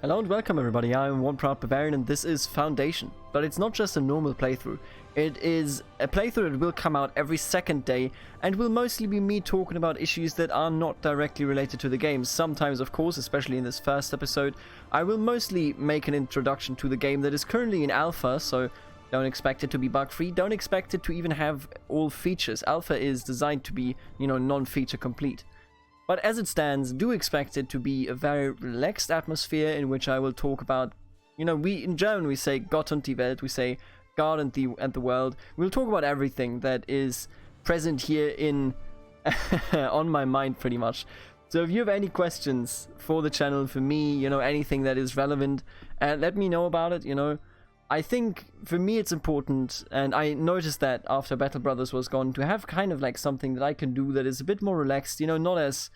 Hello and welcome everybody, I'm One Proud Barbarian and this is Foundation. But it's not just a normal playthrough, it is a playthrough that will come out every second day and will mostly be me talking about issues that are not directly related to the game. Sometimes, of course, especially in this first episode, I will mostly make an introduction to the game that is currently in alpha, so don't expect it to be bug-free, don't expect it to even have all features. Alpha is designed to be, non-feature complete. But as it stands, do expect it to be a very relaxed atmosphere in which I will talk about, we in German we say Gott und die Welt, we say God and the world. We'll talk about everything that is present here in on my mind pretty much. So if you have any questions for the channel, for me, anything that is relevant, let me know about it, I think for me it's important, and I noticed that after Battle Brothers was gone, to have kind of like something that I can do that is a bit more relaxed, not as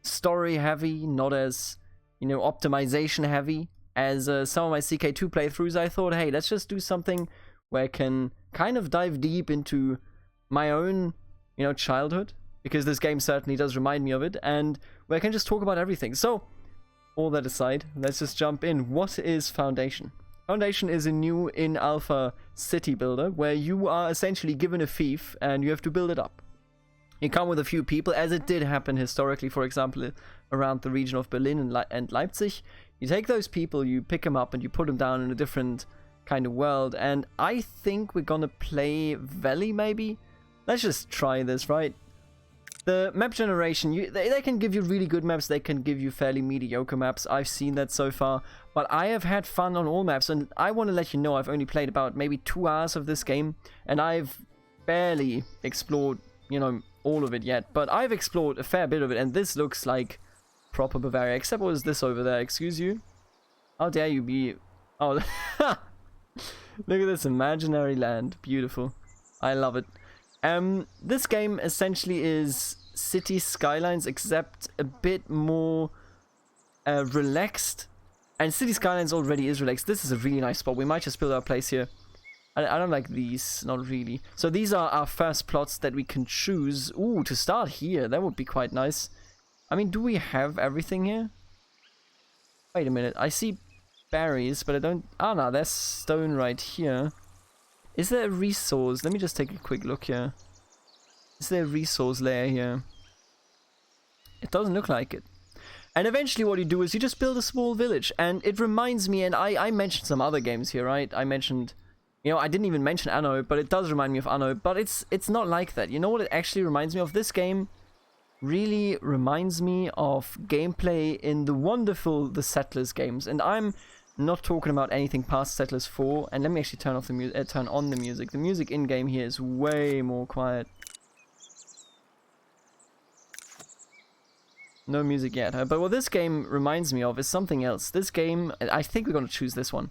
story heavy, not as, optimization heavy as some of my CK2 playthroughs. I thought, hey, let's just do something where I can kind of dive deep into my own, childhood, because this game certainly does remind me of it, and where I can just talk about everything. So, all that aside, let's just jump in. What is Foundation? Foundation is a new in-alpha city builder where you are essentially given a fief and you have to build it up. You come with a few people, as it did happen historically, for example, around the region of Berlin and Leipzig. You take those people, you pick them up and you put them down in a different kind of world. And I think we're gonna play Valley, maybe? Let's just try this, right? The map generation, they can give you really good maps, they can give you fairly mediocre maps. I've seen that so far, but I have had fun on all maps, and I want to let you know I've only played about maybe 2 hours of this game, and I've barely explored, all of it yet, but I've explored a fair bit of it, and this looks like proper Bavaria, except what is this over there, excuse you? How dare you be... Oh, look at this imaginary land, beautiful. I love it. This game essentially is city skylines, except a bit more relaxed. And city skylines already is relaxed. This is a really nice spot. We might just build our place here. I don't like these, not really. So these are our first plots that we can choose. Ooh, to start here, that would be quite nice. I mean, do we have everything here? Wait a minute, I see berries, but I don't... Ah, no, there's stone right here. Is there a resource? Let me just take a quick look here. Is there a resource layer here? It doesn't look like it. And eventually what you do is you just build a small village. And it reminds me, and I mentioned some other games here, right? I mentioned, I didn't even mention Anno, but it does remind me of Anno. But it's not like that. You know what it actually reminds me of? This game really reminds me of gameplay in the wonderful The Settlers games. And I'm not talking about anything past Settlers 4, and let me actually turn on the music. The music in game here is way more quiet. No music yet, huh? But what this game reminds me of is something else. This game, I think we're gonna choose this one.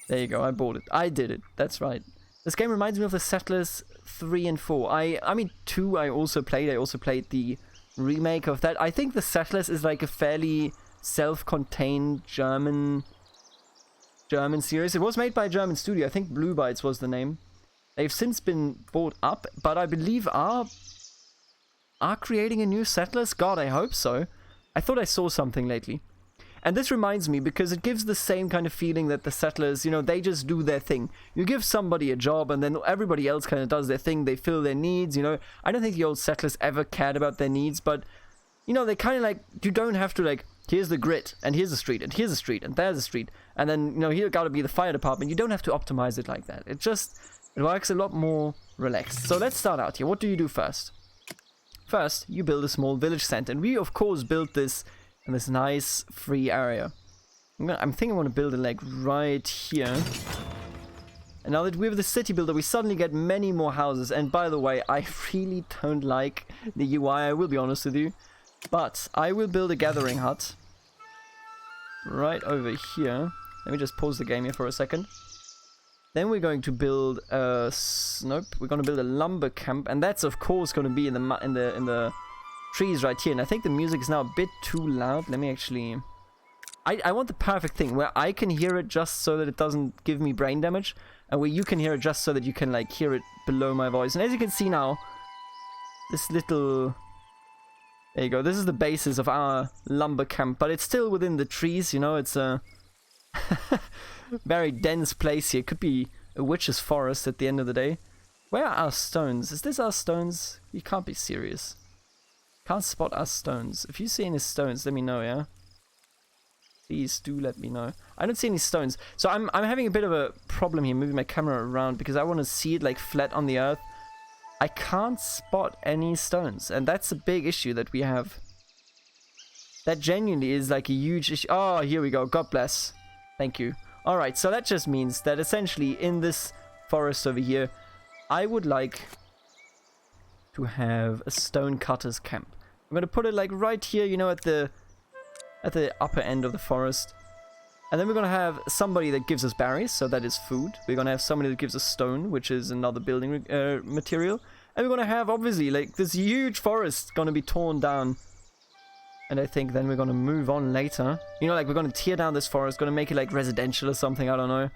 There you go, I bought it. I did it, that's right. This game reminds me of the Settlers 3 and 4. I mean 2 I also played the remake of that. I think the Settlers is like a fairly self-contained German series. It was made by a German studio. I think Blue Bytes was the name. They've since been bought up, but I believe are creating a new Settlers? God, I hope so. I thought I saw something lately. And this reminds me because it gives the same kind of feeling that the Settlers, they just do their thing. You give somebody a job and then everybody else kind of does their thing. They fill their needs, I don't think the old Settlers ever cared about their needs, but, they kind of like, you don't have to like, here's the grid, and here's a street, and here's a street, and there's a street, and then, here gotta be the fire department. You don't have to optimize it like that. It works a lot more relaxed. So let's start out here. What do you do first? First, you build a small village center, and we, of course, built this in this nice free area. I'm thinking I want to build it, like, right here. And now that we have the city builder, we suddenly get many more houses, and by the way, I really don't like the UI, I will be honest with you. But I will build a gathering hut right over here. Let me just pause the game here for a second. Then we're going to build a we're going to build a lumber camp, and that's of course going to be in the trees right here. And I think the music is now a bit too loud. Let me actually... I want the perfect thing where I can hear it just so that it doesn't give me brain damage, and where you can hear it just so that you can like hear it below my voice. And as you can see now, this little There you go. This is the basis of our lumber camp, but it's still within the trees, you know. It's a very dense place here. Could be a witch's forest at the end of the day. Where are our stones? Is this our stones? You can't be serious. Can't spot our stones. If you see any stones, let me know, yeah? Please do let me know. I don't see any stones. So I'm having a bit of a problem here moving my camera around because I want to see it like flat on the earth. I can't spot any stones, and that's a big issue that we have. That genuinely is like a huge issue. Oh, here we go. God bless. Thank you. Alright, so that just means that essentially in this forest over here, I would like to have a stone cutter's camp. I'm going to put it like right here, you know, at the upper end of the forest. And then we're going to have somebody that gives us berries, so that is food. We're going to have somebody that gives us stone, which is another building material. And we're going to have, obviously, like this huge forest going to be torn down. And I think then we're going to move on later. You know, like we're going to tear down this forest, going to make it like residential or something, I don't know.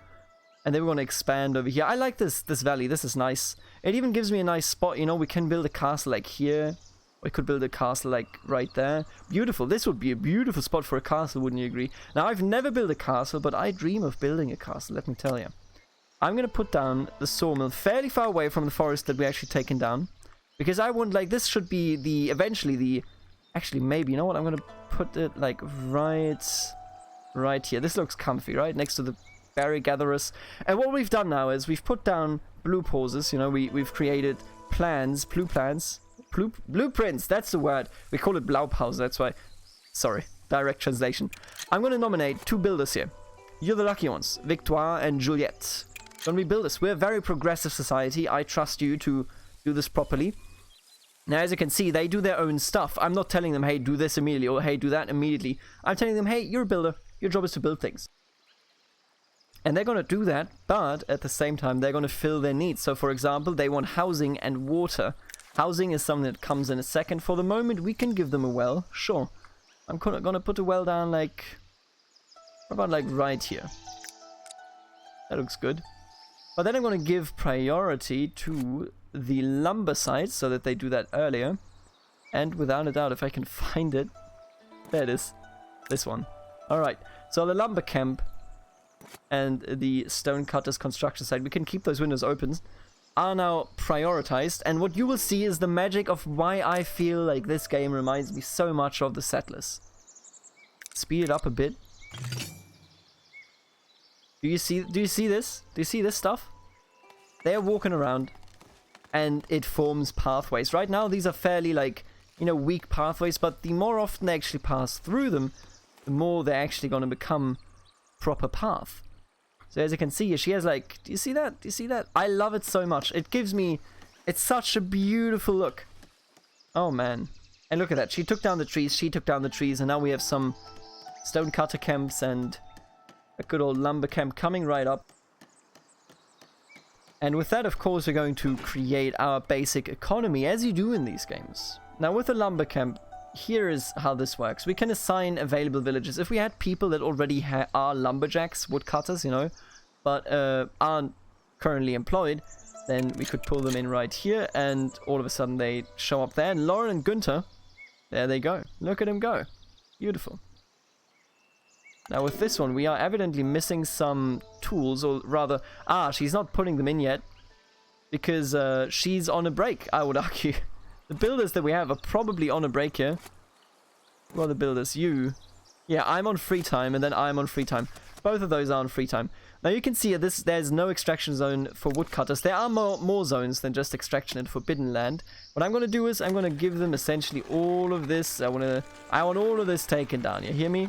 And then we're going to expand over here. I like this valley, this is nice. It even gives me a nice spot, you know, we can build a castle like here. We could build a castle like right there. Beautiful. This would be a beautiful spot for a castle, wouldn't you agree? Now, I've never built a castle, but I dream of building a castle, let me tell you. I'm going to put down the sawmill fairly far away from the forest that we actually taken down. Because I want, like, this should be the, eventually the, actually maybe, you know what? I'm going to put it like right here. This looks comfy, right? Next to the berry gatherers. And what we've done now is we've put down blue pauses, you know, we've created plans, blueprints, that's the word. We call it Blaupause, that's why. Sorry, direct translation. I'm going to nominate 2 builders here. You're the lucky ones, Victoire and Juliette. Gonna be builders. We're a very progressive society. I trust you to do this properly. Now, as you can see, they do their own stuff. I'm not telling them, hey, do this immediately, or hey, do that immediately. I'm telling them, hey, you're a builder. Your job is to build things. And they're going to do that, but at the same time, they're going to fill their needs. So, for example, they want housing and water. Housing is something that comes in a second. For the moment, we can give them a well. Sure. I'm going to put a well down, like... How about, like, right here? That looks good. But then I'm going to give priority to the lumber site, so that they do that earlier. And without a doubt, if I can find it... There it is. This one. Alright. So, the lumber camp... and the stonecutters construction site, we can keep those windows open, are now prioritized. And what you will see is the magic of why I feel like this game reminds me so much of the Settlers. Speed it up a bit. Do you see this? Do you see this stuff? They're walking around and it forms pathways. Right now these are fairly, like, you know, weak pathways, but the more often they actually pass through them, the more they're actually going to become proper path. So as you can see here, she has, like, do you see that? Do you see that? I love it so much. It gives me, it's such a beautiful look. Oh man. And look at that. She took down the trees, and now we have some stonecutter camps and a good old lumber camp coming right up. And with that, of course, we're going to create our basic economy, as you do in these games. Now with the lumber camp, here is how this works. We can assign available villages. If we had people that already are lumberjacks, woodcutters, you know, but aren't currently employed, then we could pull them in right here, and all of a sudden they show up there. And Lauren and Günther, there they go. Look at them go. Beautiful. Now with this one, we are evidently missing some tools, or rather, she's not putting them in yet, because she's on a break, I would argue. The builders that we have are probably on a break here. Well, the builders, you. Yeah, I'm on free time, and then I'm on free time. Both of those are on free time. Now you can see there's no extraction zone for woodcutters. There are more zones than just extraction in forbidden land. What I'm going to do is I'm going to give them essentially all of this. I want all of this taken down. You hear me?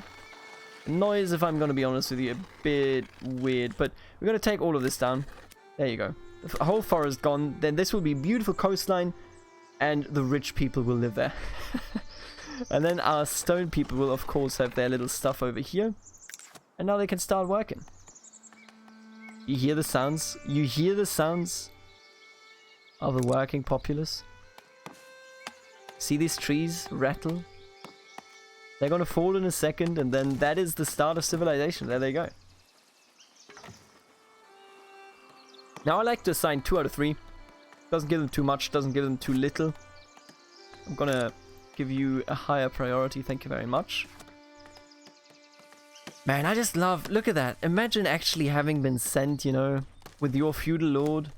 The noise, if I'm going to be honest with you, a bit weird. But we're going to take all of this down. There you go. The whole forest gone. Then this will be a beautiful coastline. And the rich people will live there. And then our stone people will, of course, have their little stuff over here. And now they can start working. You hear the sounds? You hear the sounds of the working populace? See these trees rattle? They're gonna fall in a second, and then that is the start of civilization. There they go. Now I like to assign 2 out of 3. Doesn't give them too much, doesn't give them too little. I'm gonna give you a higher priority. Thank you very much. Man, I just love... Look at that. Imagine actually having been sent, you know, with your feudal lord.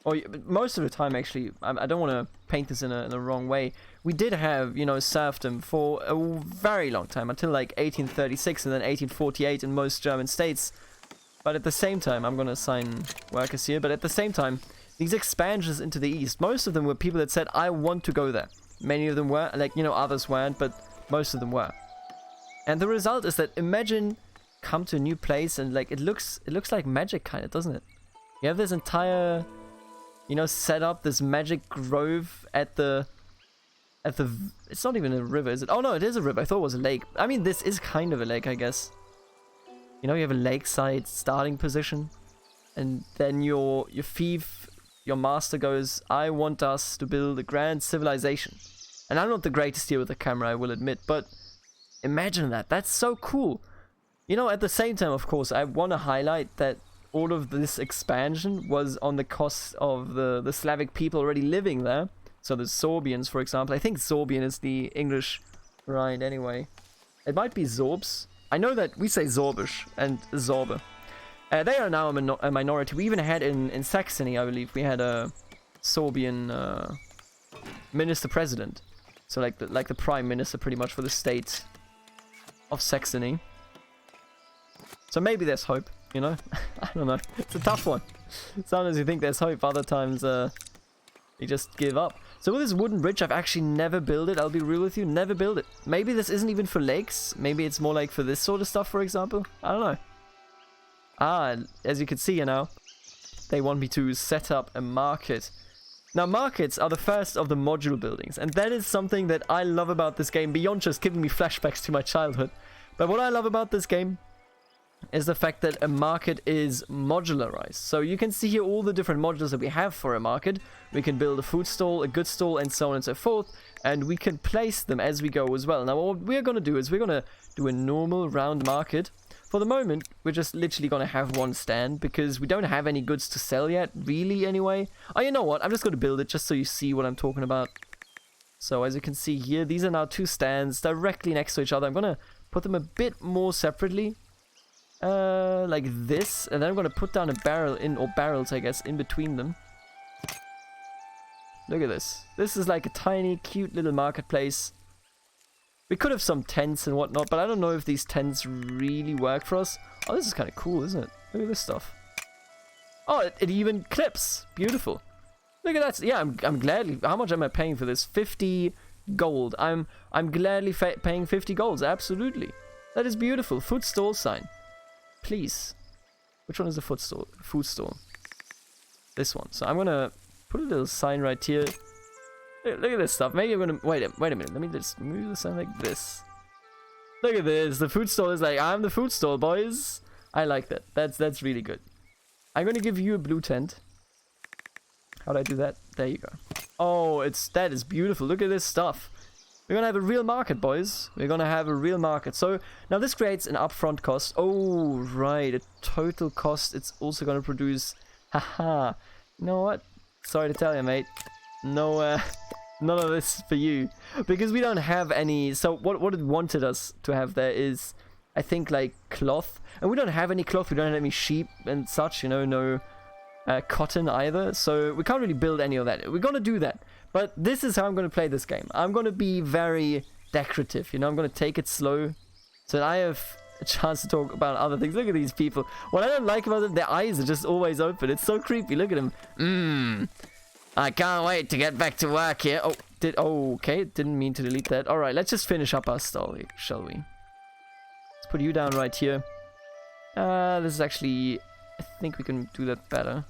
Or most of the time, actually, I don't want to paint this in a wrong way. We did have, you know, serfdom for a very long time, until like 1836 and then 1848 in most German states. But at the same time, I'm going to assign workers here, but at the same time, these expansions into the east, most of them were people that said, I want to go there. Many of them were, like, you know, others weren't, but most of them were. And the result is that, imagine come to a new place and like it looks like magic kind of, doesn't it? You have this entire, you know, set up, this magic grove at the it's not even a river, is it? Oh no, it is a river. I thought it was a lake. I mean, this is kind of a lake, I guess. You know, you have a lakeside starting position, and then your fief, your master goes, I want us to build a grand civilization. And I'm not the greatest here with the camera, I will admit, but imagine that. That's so cool. You know, at the same time, of course, I want to highlight that all of this expansion was on the cost of the Slavic people already living there. So the Sorbians, for example. I think Sorbian is the English right anyway. It might be Sorbs. I know that we say Sorbisch and Sorbe. They are now a minority. We even had in Saxony, I believe, we had a Sorbian minister-president. So like the prime minister, pretty much, for the state of Saxony. So maybe there's hope, you know? I don't know. It's a tough one. Sometimes you think there's hope, other times you just give up. So with this wooden bridge, I've actually never built it. I'll be real with you, never built it. Maybe this isn't even for lakes. Maybe it's more like for this sort of stuff, for example. I don't know. Ah, as you can see, you know, they want me to set up a market. Now, markets are the first of the module buildings, and that is something that I love about this game, beyond just giving me flashbacks to my childhood. But what I love about this game is the fact that a market is modularized. So you can see here all the different modules that we have for a market. We can build a food stall, a goods stall, and so on and so forth, and we can place them as we go as well. Now, what we're going to do is we're going to do a normal round market. For the moment, we're just literally going to have one stand because we don't have any goods to sell yet, really, anyway. Oh, you know what? I'm just going to build it just so you see what I'm talking about. So, as you can see here, these are now two stands directly next to each other. I'm going to put them a bit more separately, like this. And then I'm going to put down a barrel or barrels, I guess, in between them. Look at this. This is like a tiny, cute little marketplace. We could have some tents and whatnot, but I don't know if these tents really work for us. Oh, this is kind of cool, isn't it? Look at this stuff. Oh, it even clips. Beautiful. Look at that. Yeah, I'm gladly... How much am I paying for this? 50 gold. I'm gladly paying 50 golds. Absolutely. That is beautiful. Food stall sign. Please. Which one is the food stall? Food stall. This one. So I'm going to put a little sign right here. Look at this stuff. Maybe I'm gonna wait a minute. Let me just move the sign like this. Look at this. The food stall is like, I'm the food stall, boys. I like that. That's really good. I'm gonna give you a blue tent. How do I do that? There you go. Oh, that is beautiful. Look at this stuff. We're gonna have a real market, boys. We're gonna have a real market. So now this creates an upfront cost. Oh, right. A total cost. It's also gonna produce. Haha. You know what? Sorry to tell you, mate. No, none of this for you, because we don't have any. So what it wanted us to have there is, I think, like cloth, and we don't have any cloth. We don't have any sheep and such, you know, no cotton either. So we can't really build any of that. We're gonna do that, but this is how I'm gonna play this game. I'm gonna be very decorative, you know. I'm gonna take it slow, so that I have a chance to talk about other things. Look at these people. What I don't like about them, their eyes are just always open. It's so creepy. Look at them. I can't wait to get back to work here. Oh, okay. Didn't mean to delete that. Alright, let's just finish up our stall, shall we? Let's put you down right here. This is actually... I think we can do that better.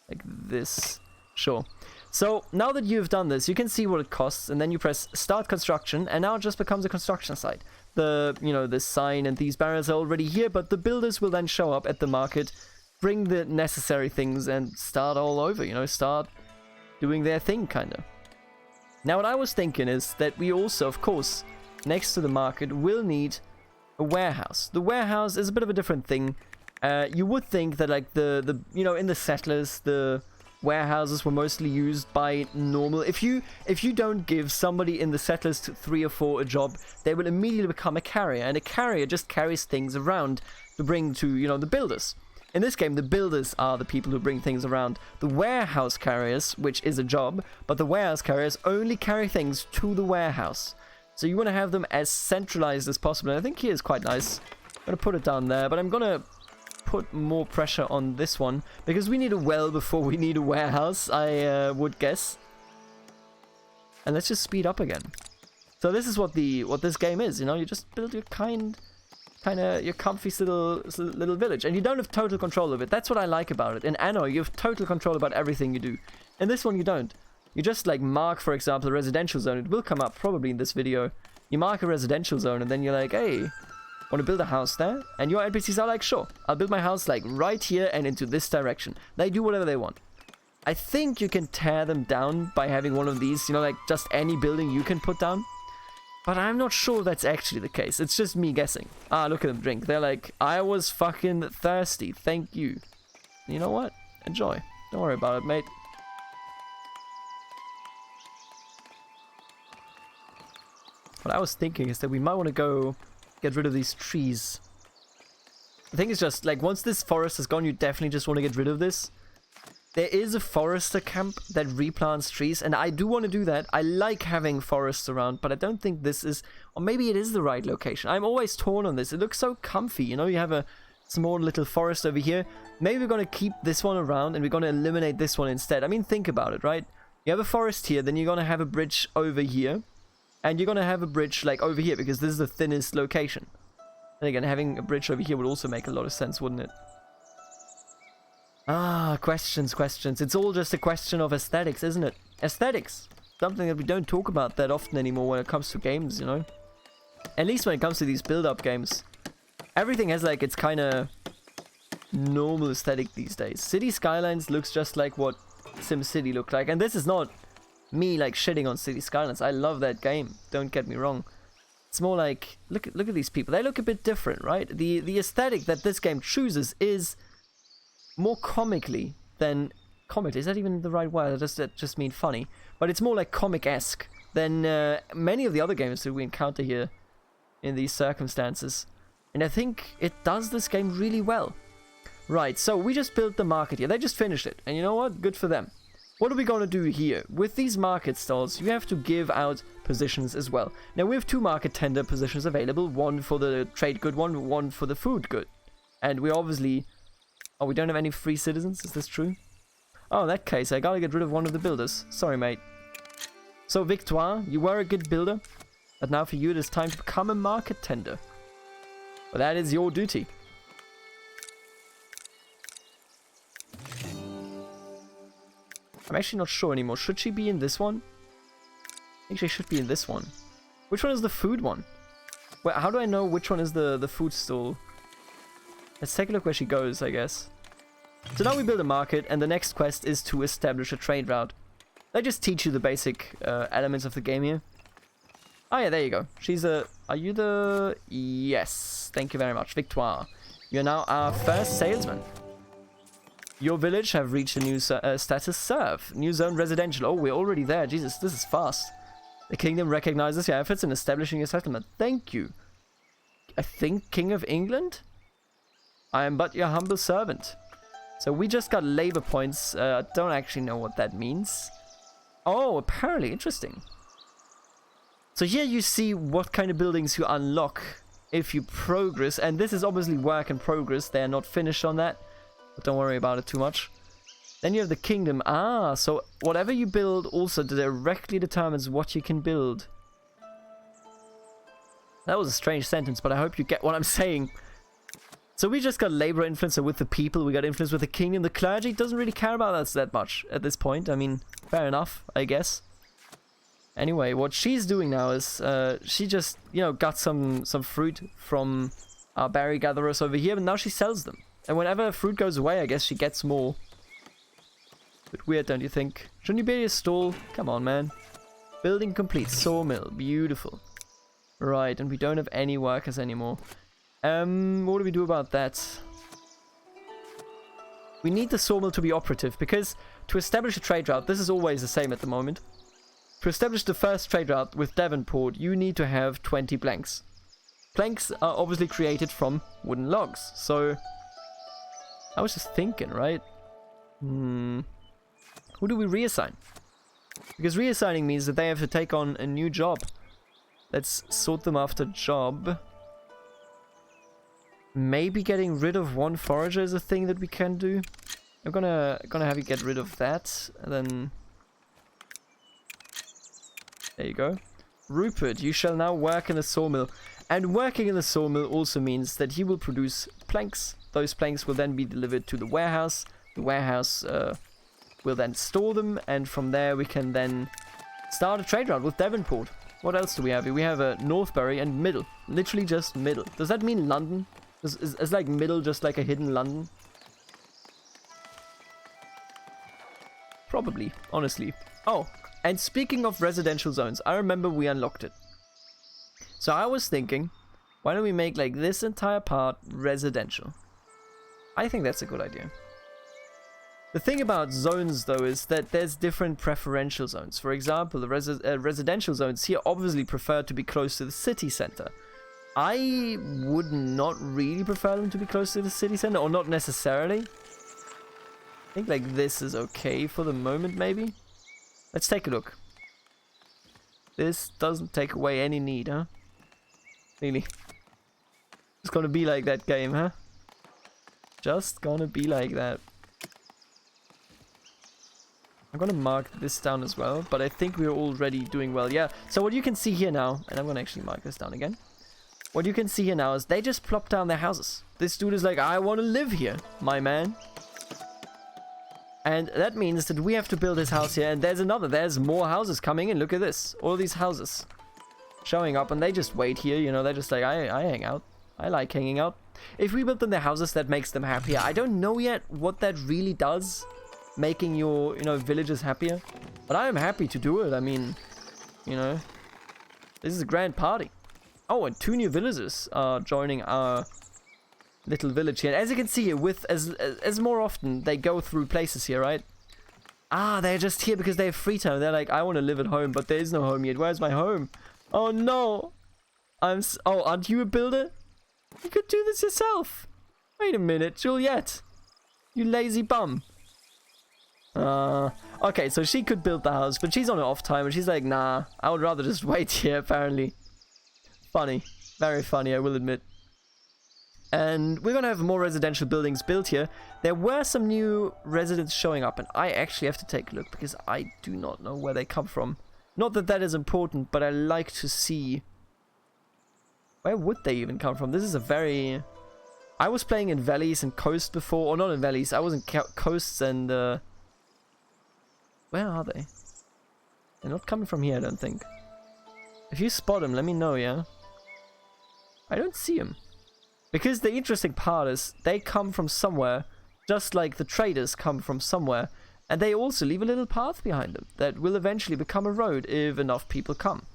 Like this. Sure. So, now that you've done this, you can see what it costs, and then you press Start Construction, and now it just becomes a construction site. The sign and these barriers are already here, but the builders will then show up at the market, bring the necessary things, and start all over, you know, start doing their thing, kind of. Now, what I was thinking is that we also, of course, next to the market, will need a warehouse. The warehouse is a bit of a different thing. You would think that, like, the in the settlers, the warehouses were mostly used by normal. If you don't give somebody in the settlers 3 or 4 a job, they will immediately become a carrier, and a carrier just carries things around to bring to, you know, the builders. In this game, the builders are the people who bring things around. The warehouse carriers, which is a job, but the warehouse carriers only carry things to the warehouse. So you want to have them as centralized as possible. And I think here is quite nice. I'm going to put it down there, but I'm going to put more pressure on this one, because we need a well before we need a warehouse, I would guess. And let's just speed up again. So this is what this game is, you know, you just build your kind of your comfy little village, and you don't have total control of it. That's what I like about it. In Anno, you have total control about everything you do. In this one, you don't. You just like mark, for example, a residential zone. It will come up probably in this video. You mark a residential zone, and then you're like, hey, want to build a house there? And your NPCs are like, sure, I'll build my house like right here and into this direction. They do whatever they want. I think you can tear them down by having one of these, you know, like just any building you can put down. But I'm not sure that's actually the case. It's just me guessing. Ah, look at them drink. They're like, I was fucking thirsty. Thank you. You know what? Enjoy. Don't worry about it, mate. What I was thinking is that we might want to go get rid of these trees. The thing is just, like, once this forest is gone, you definitely just want to get rid of this. There is a forester camp that replants trees, and I do want to do that. I like having forests around, but I don't think this is, or maybe it is the right location. I'm always torn on this. It looks so comfy, you know, you have a small little forest over here. Maybe we're going to keep this one around, and we're going to eliminate this one instead. I mean, think about it, right? You have a forest here, then you're going to have a bridge over here, and you're going to have a bridge, like, over here, because this is the thinnest location. And again, having a bridge over here would also make a lot of sense, wouldn't it? Ah, questions. It's all just a question of aesthetics, isn't it? Aesthetics. Something that we don't talk about that often anymore when it comes to games, you know? At least when it comes to these build-up games. Everything has, like, its kind of normal aesthetic these days. City Skylines looks just like what SimCity looked like. And this is not me, like, shitting on City Skylines. I love that game. Don't get me wrong. It's more like, look at these people. They look a bit different, right? The aesthetic that this game chooses is more comically than comic. Is that even the right word? Does that just mean funny? But it's more like comic-esque than many of the other games that we encounter here in these circumstances. And I think it does this game really well. Right, so we just built the market here. They just finished it. And you know what? Good for them. What are we going to do here? With these market stalls, you have to give out positions as well. Now, we have 2 market tender positions available. One for the trade good one for the food good. And we obviously... Oh, we don't have any free citizens? Is this true? Oh, in that case, I gotta get rid of one of the builders. Sorry, mate. So, Victoire, you were a good builder, but now for you it is time to become a market tender. But that is your duty. I'm actually not sure anymore. Should she be in this one? I think she should be in this one. Which one is the food one? Well, how do I know which one is the food stall? Let's take a look where she goes, I guess. So now we build a market, and the next quest is to establish a trade route. They just teach you the basic elements of the game here. Oh yeah, there you go. She's a... Are you the... Yes. Thank you very much. Victoire. You're now our first salesman. Your village have reached a new status serve. New zone residential. Oh, we're already there. Jesus, this is fast. The kingdom recognizes your efforts in establishing a settlement. Thank you. I think King of England? I am but your humble servant. So we just got labor points. I don't actually know what that means. Oh, apparently. Interesting. So here you see what kind of buildings you unlock if you progress. And this is obviously work in progress. They are not finished on that. But don't worry about it too much. Then you have the kingdom. Ah, so whatever you build also directly determines what you can build. That was a strange sentence, but I hope you get what I'm saying. So we just got labor influence with the people, we got influence with the kingdom. The clergy doesn't really care about us that much at this point. I mean, fair enough, I guess. Anyway, what she's doing now is, she just, you know, got some fruit from our berry gatherers over here, but now she sells them. And whenever fruit goes away, I guess she gets more. Bit weird, don't you think? Shouldn't you build a stall? Come on, man. Building complete. Sawmill. Beautiful. Right, and we don't have any workers anymore. What do we do about that? We need the sawmill to be operative, because to establish a trade route, this is always the same at the moment. To establish the first trade route with Devonport, you need to have 20 planks. Planks are obviously created from wooden logs, so... I was just thinking, right? Who do we reassign? Because reassigning means that they have to take on a new job. Let's sort them after job. Maybe getting rid of one forager is a thing that we can do. I'm gonna have you get rid of that, and then... There you go. Rupert, you shall now work in the sawmill. And working in the sawmill also means that he will produce planks. Those planks will then be delivered to the warehouse. The warehouse will then store them, and from there we can then start a trade route with Devonport. What else do we have here? We have Northbury and Middle. Literally just Middle. Does that mean London? Is like Middle just like a hidden London? Probably, honestly. Oh, and speaking of residential zones, I remember we unlocked it. So I was thinking, why don't we make like this entire part residential? I think that's a good idea. The thing about zones though is that there's different preferential zones. For example, the residential zones here obviously prefer to be close to the city center. I would not really prefer them to be close to the city center, or not necessarily. I think like this is okay for the moment, maybe. Let's take a look. This doesn't take away any need, huh? Really? It's gonna be like that game, huh? Just gonna be like that. I'm gonna mark this down as well, but I think we're already doing well. Yeah, so what you can see here now, and I'm gonna actually mark this down again. What you can see here now is they just plop down their houses. This dude is like, I want to live here, my man. And that means that we have to build his house here, and there's more houses coming in. Look at this. All these houses showing up, and they just wait here, you know, they're just like, I hang out. I like hanging out. If we build them their houses, that makes them happier. I don't know yet what that really does, making your, you know, villagers happier. But I am happy to do it. I mean, you know, this is a grand party. Oh, and 2 new villagers are joining our little village here. As you can see, with as more often they go through places here, right? Ah, they're just here because they have free time. They're like, I want to live at home, but there is no home yet. Where's my home? Oh no! Oh, aren't you a builder? You could do this yourself. Wait a minute, Juliet. You lazy bum. Okay, so she could build the house, but she's on her off time, and she's like, nah, I would rather just wait here, apparently. Funny. Very funny, I will admit. And we're gonna have more residential buildings built here. There were some new residents showing up, and I actually have to take a look, because I do not know where they come from. Not that that is important, but I like to see... Where would they even come from? This is a very... I was playing in valleys and coasts before, or not in valleys, I was in coasts and... Where are they? They're not coming from here, I don't think. If you spot them, let me know, yeah? I don't see them. Because the interesting part is, they come from somewhere, just like the traders come from somewhere, and they also leave a little path behind them that will eventually become a road if enough people come.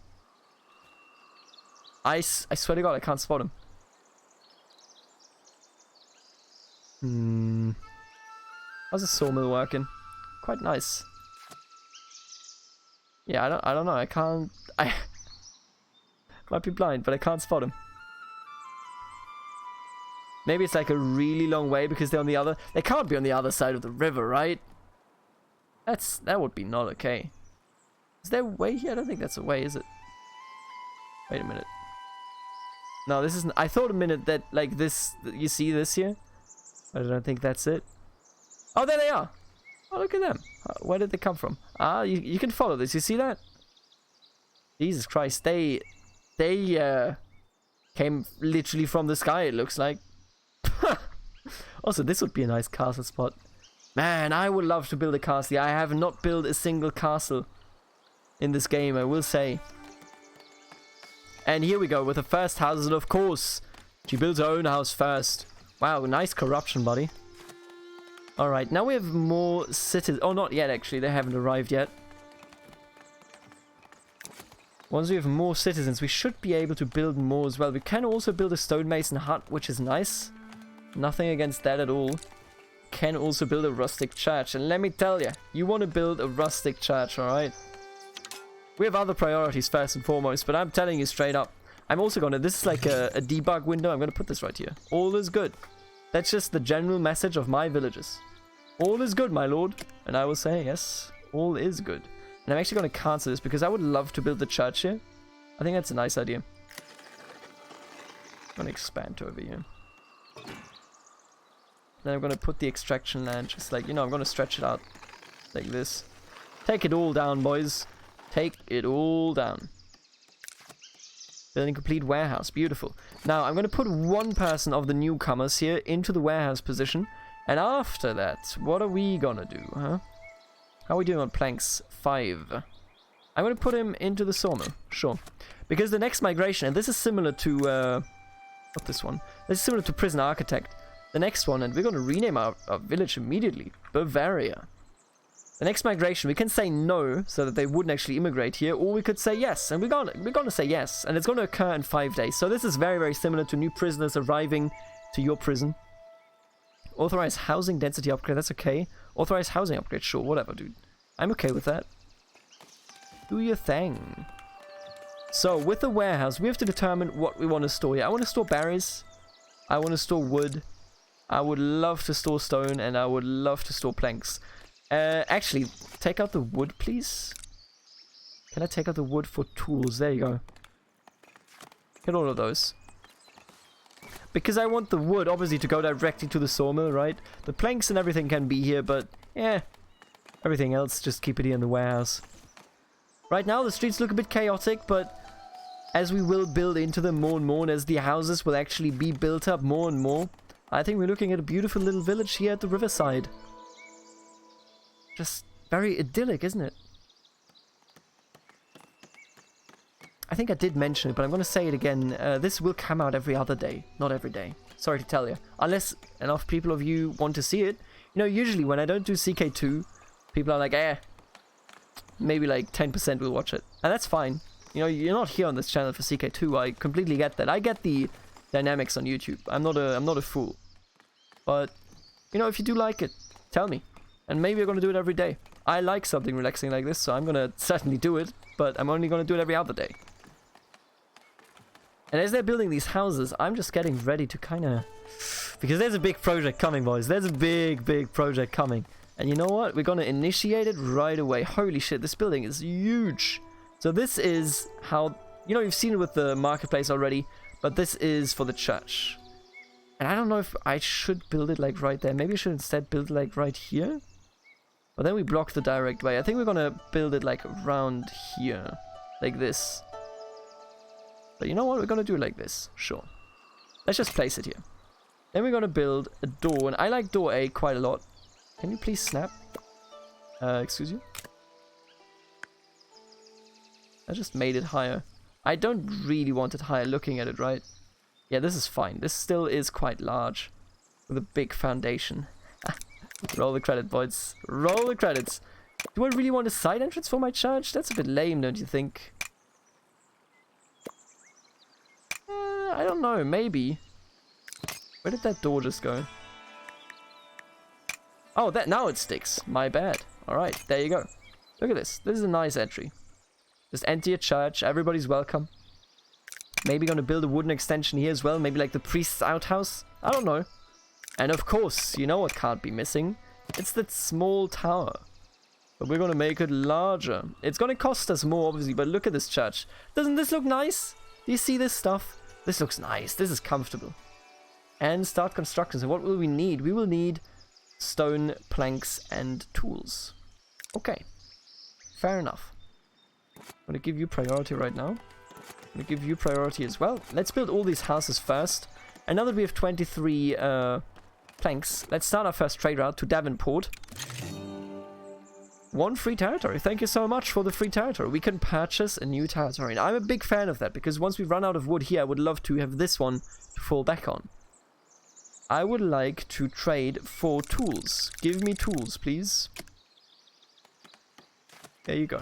I swear to God, I can't spot them. How's the sawmill working? Quite nice. Yeah, I don't know. I can't. I might be blind, but I can't spot him. Maybe it's like a really long way because they're on the other. They can't be on the other side of the river, right? That would be not okay. Is there a way here? I don't think that's a way, is it? Wait a minute. No, this isn't. I thought a minute that like this. You see this here? I don't think that's it. Oh, there they are. Oh, look at them. Where did they come from? Ah, you can follow this. You see that? Jesus Christ, they came literally from the sky, it looks like. Also, this would be a nice castle spot. Man, I would love to build a castle. I have not built a single castle in this game, I will say. And here we go with the first houses, and of course, she builds her own house first. Wow, nice corruption, buddy. Alright, now we have more cities. Oh, not yet, actually. They haven't arrived yet. Once we have more citizens, we should be able to build more as well. We can also build a stonemason hut, which is nice. Nothing against that at all. can also build a rustic church. And let me tell you, you want to build a rustic church, alright? We have other priorities first and foremost, but I'm telling you straight up. I'm also gonna, this is like a debug window. I'm gonna put this right here. All is good. That's just the general message of my villages. All is good, my lord. And I will say, yes, all is good. And I'm actually gonna cancel this because I would love to build the church here. I think that's a nice idea. I'm gonna expand to over here. Then I'm gonna put the extraction land just like, you know, I'm gonna stretch it out like this. Take it all down, boys. Take it all down. Building complete warehouse. Beautiful. Now, I'm gonna put one person of the newcomers here into the warehouse position. And after that, what are we gonna do, huh? How are we doing on planks? 5. I'm gonna put him into the sawmill. Sure. Because the next migration, and this is similar to, not this one. This is similar to Prison Architect. The next one, and we're gonna rename our village immediately. Bavaria. The next migration, we can say no, so that they wouldn't actually immigrate here, or we could say yes, and we're gonna say yes, and it's gonna occur in 5 days. So this is very, very similar to new prisoners arriving to your prison. Authorized housing density upgrade, that's okay. Authorized housing upgrade, sure, whatever, dude. I'm okay with that. Do your thing. So, with the warehouse, we have to determine what we want to store here. I want to store berries. I want to store wood. I would love to store stone, and I would love to store planks. Actually, take out the wood, please. Can I take out the wood for tools? There you go. Get all of those. Because I want the wood, obviously, to go directly to the sawmill, right? The planks and everything can be here, but, yeah. Everything else, just keep it here in the warehouse. Right now, the streets look a bit chaotic, but as we will build into them more and more, and as the houses will actually be built up more and more, I think we're looking at a beautiful little village here at the riverside. Just very idyllic, isn't it? I think I did mention it, but I'm going to say it again. This will come out every other day, not every day. Sorry to tell you. Unless enough people of you want to see it. You know, usually when I don't do CK2, people are like, maybe like 10% will watch it. And that's fine. You know, you're not here on this channel for CK2. I completely get that. I get the dynamics on YouTube. I'm not a fool. But, you know, if you do like it, tell me. And maybe you're going to do it every day. I like something relaxing like this, so I'm going to certainly do it. But I'm only going to do it every other day. And as they're building these houses, I'm just getting ready to kind of... Because there's a big project coming, boys. There's a big, big project coming. And you know what? We're going to initiate it right away. Holy shit, this building is huge. So this is how... You know, you've seen it with the marketplace already. But this is for the church. And I don't know if I should build it like right there. Maybe I should instead build it like right here. But then we block the direct way. I think we're going to build it like around here. Like this. But you know what? We're going to do it like this. Sure. Let's just place it here. Then we're going to build a door. And I like door A quite a lot. Can you please snap? Excuse you? I just made it higher. I don't really want it higher looking at it, right? Yeah, this is fine. This still is quite large. With a big foundation. Roll the credit, boys. Roll the credits. Do I really want a side entrance for my church? That's a bit lame, don't you think? I don't know. Maybe. Where did that door just go? Oh, that now it sticks. My bad. Alright, there you go. Look at this. This is a nice entry. Just enter your church. Everybody's welcome. Maybe gonna build a wooden extension here as well. Maybe like the priest's outhouse. I don't know. And of course, you know what can't be missing? It's that small tower. But we're gonna make it larger. It's gonna cost us more, obviously, but look at this church. Doesn't this look nice? Do you see this stuff? This looks nice. This is comfortable. And start construction. So what will we need? We will need stone, planks, and tools. Okay. Fair enough. I'm gonna give you priority right now. I'm gonna give you priority as well. Let's build all these houses first. And now that we have 23 planks, let's start our first trade route to Davenport. 1 free territory. Thank you so much for the free territory. We can purchase a new territory. And I'm a big fan of that, because once we run out of wood here, I would love to have this one to fall back on. I would like to trade for tools. Give me tools, please. There you go.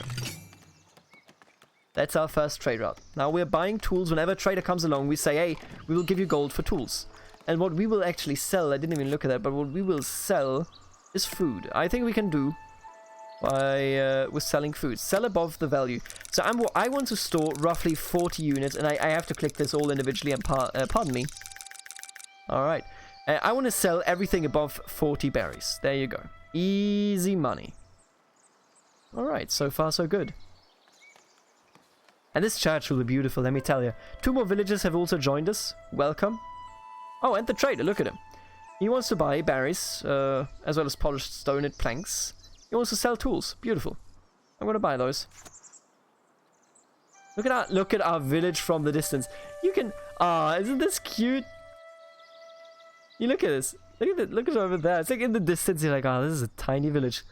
That's our first trade route. Now we're buying tools. Whenever a trader comes along, we say, hey, we will give you gold for tools. And what we will actually sell, I didn't even look at that, but what we will sell is food. I think we can do by with selling food. Sell above the value. So I want to store roughly 40 units, and I have to click this all individually, and pardon me. Alright. I want to sell everything above 40 berries. There you go. Easy money. Alright, so far so good. And this church will be beautiful, let me tell you. 2 more villagers have also joined us. Welcome. Oh, and the trader, look at him. He wants to buy berries, as well as polished stone and planks. He wants to sell tools. Beautiful. I'm gonna buy those. Look at our village from the distance. You can... isn't this cute? You look at this. Look at it over there. It's like in the distance, you're like, this is a tiny village.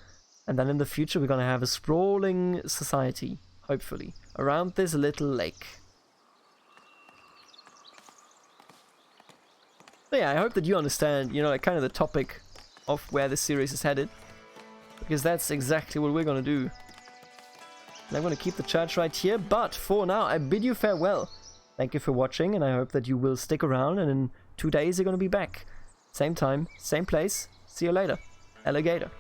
And then in the future, we're gonna have a sprawling society, hopefully, around this little lake. So yeah, I hope that you understand, you know, like kind of the topic of where this series is headed. Because that's exactly what we're gonna do. And I'm gonna keep the church right here, but for now, I bid you farewell. Thank you for watching, and I hope that you will stick around, and in 2 days you're gonna be back. Same time, same place. See you later. Alligator.